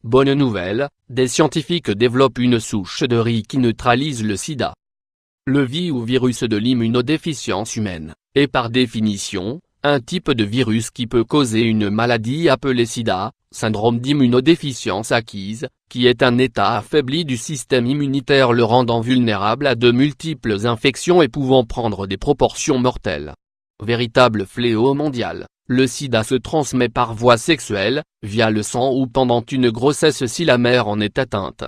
Bonne nouvelle, des scientifiques développent une souche de riz qui neutralise le sida. Le VI ou virus de l'immunodéficience humaine, est par définition, un type de virus qui peut causer une maladie appelée sida, syndrome d'immunodéficience acquise, qui est un état affaibli du système immunitaire le rendant vulnérable à de multiples infections et pouvant prendre des proportions mortelles. Véritable fléau mondial, le sida se transmet par voie sexuelle, via le sang ou pendant une grossesse si la mère en est atteinte.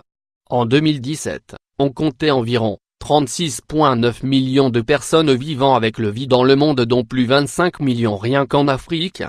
En 2017, on comptait environ 36,9 millions de personnes vivant avec le VI dans le monde dont plus 25 millions rien qu'en Afrique.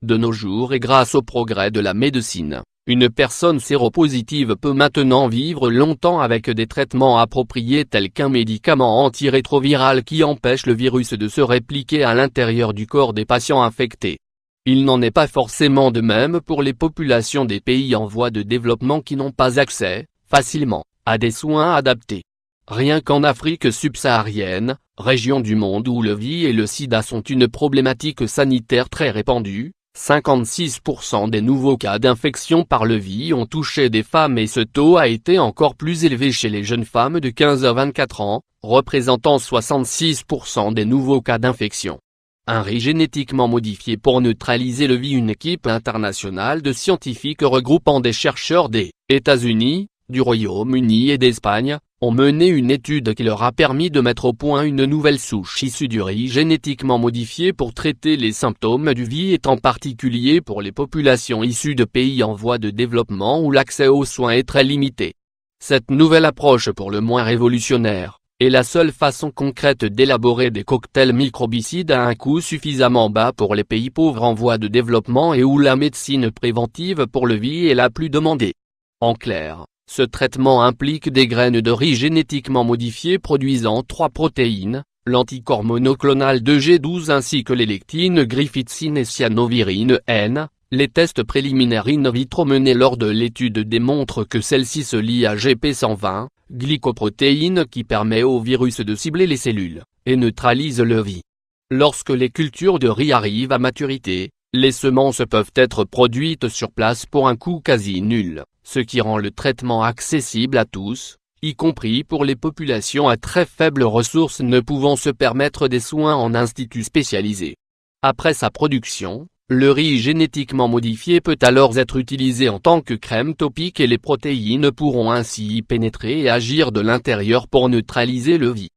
De nos jours et grâce au progrès de la médecine, une personne séropositive peut maintenant vivre longtemps avec des traitements appropriés tels qu'un médicament antirétroviral qui empêche le virus de se répliquer à l'intérieur du corps des patients infectés. Il n'en est pas forcément de même pour les populations des pays en voie de développement qui n'ont pas accès, facilement, à des soins adaptés. Rien qu'en Afrique subsaharienne, région du monde où le VI et le sida sont une problématique sanitaire très répandue, 56% des nouveaux cas d'infection par le VI ont touché des femmes et ce taux a été encore plus élevé chez les jeunes femmes de 15 à 24 ans, représentant 66% des nouveaux cas d'infection. Un riz génétiquement modifié pour neutraliser le VI. Une équipe internationale de scientifiques regroupant des chercheurs des États-Unis, du Royaume-Uni et d'Espagne, ont mené une étude qui leur a permis de mettre au point une nouvelle souche issue du riz génétiquement modifié pour traiter les symptômes du VI et en particulier pour les populations issues de pays en voie de développement où l'accès aux soins est très limité. Cette nouvelle approche pour le moins révolutionnaire, est la seule façon concrète d'élaborer des cocktails microbicides à un coût suffisamment bas pour les pays pauvres en voie de développement et où la médecine préventive pour le VI est la plus demandée. En clair, ce traitement implique des graines de riz génétiquement modifiées produisant 3 protéines, l'anticorps monoclonal 2G12 ainsi que les lectines griffithsine et cyanovirine N. Les tests préliminaires in vitro menés lors de l'étude démontrent que celle-ci se lie à GP120, glycoprotéine qui permet au virus de cibler les cellules, et neutralise le VI. Lorsque les cultures de riz arrivent à maturité, les semences peuvent être produites sur place pour un coût quasi nul, ce qui rend le traitement accessible à tous, y compris pour les populations à très faibles ressources ne pouvant se permettre des soins en instituts spécialisés. Après sa production, le riz génétiquement modifié peut alors être utilisé en tant que crème topique et les protéines pourront ainsi y pénétrer et agir de l'intérieur pour neutraliser le VI.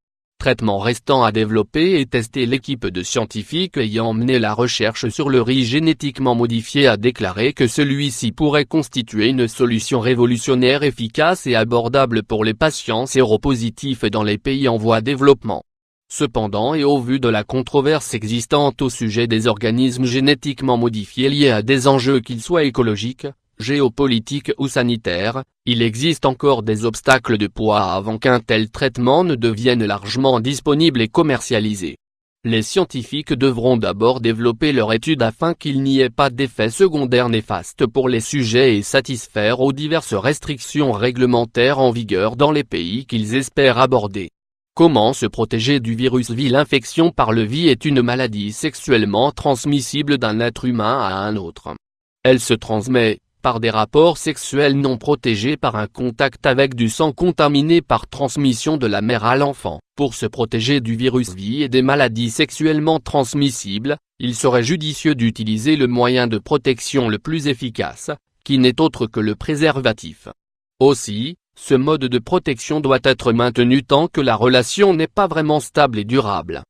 Traitement restant à développer et tester. L'équipe de scientifiques ayant mené la recherche sur le riz génétiquement modifié a déclaré que celui-ci pourrait constituer une solution révolutionnaire efficace et abordable pour les patients séropositifs dans les pays en voie de développement. Cependant et au vu de la controverse existante au sujet des organismes génétiquement modifiés liés à des enjeux qu'ils soient écologiques, géopolitiques ou sanitaires, il existe encore des obstacles de poids avant qu'un tel traitement ne devienne largement disponible et commercialisé. Les scientifiques devront d'abord développer leur étude afin qu'il n'y ait pas d'effets secondaires néfastes pour les sujets et satisfaire aux diverses restrictions réglementaires en vigueur dans les pays qu'ils espèrent aborder. Comment se protéger du virus VI? L'infection par le VI est une maladie sexuellement transmissible d'un être humain à un autre. Elle se transmet par des rapports sexuels non protégés par un contact avec du sang contaminé par transmission de la mère à l'enfant. Pour se protéger du virus VI et des maladies sexuellement transmissibles, il serait judicieux d'utiliser le moyen de protection le plus efficace, qui n'est autre que le préservatif. Aussi, ce mode de protection doit être maintenu tant que la relation n'est pas vraiment stable et durable.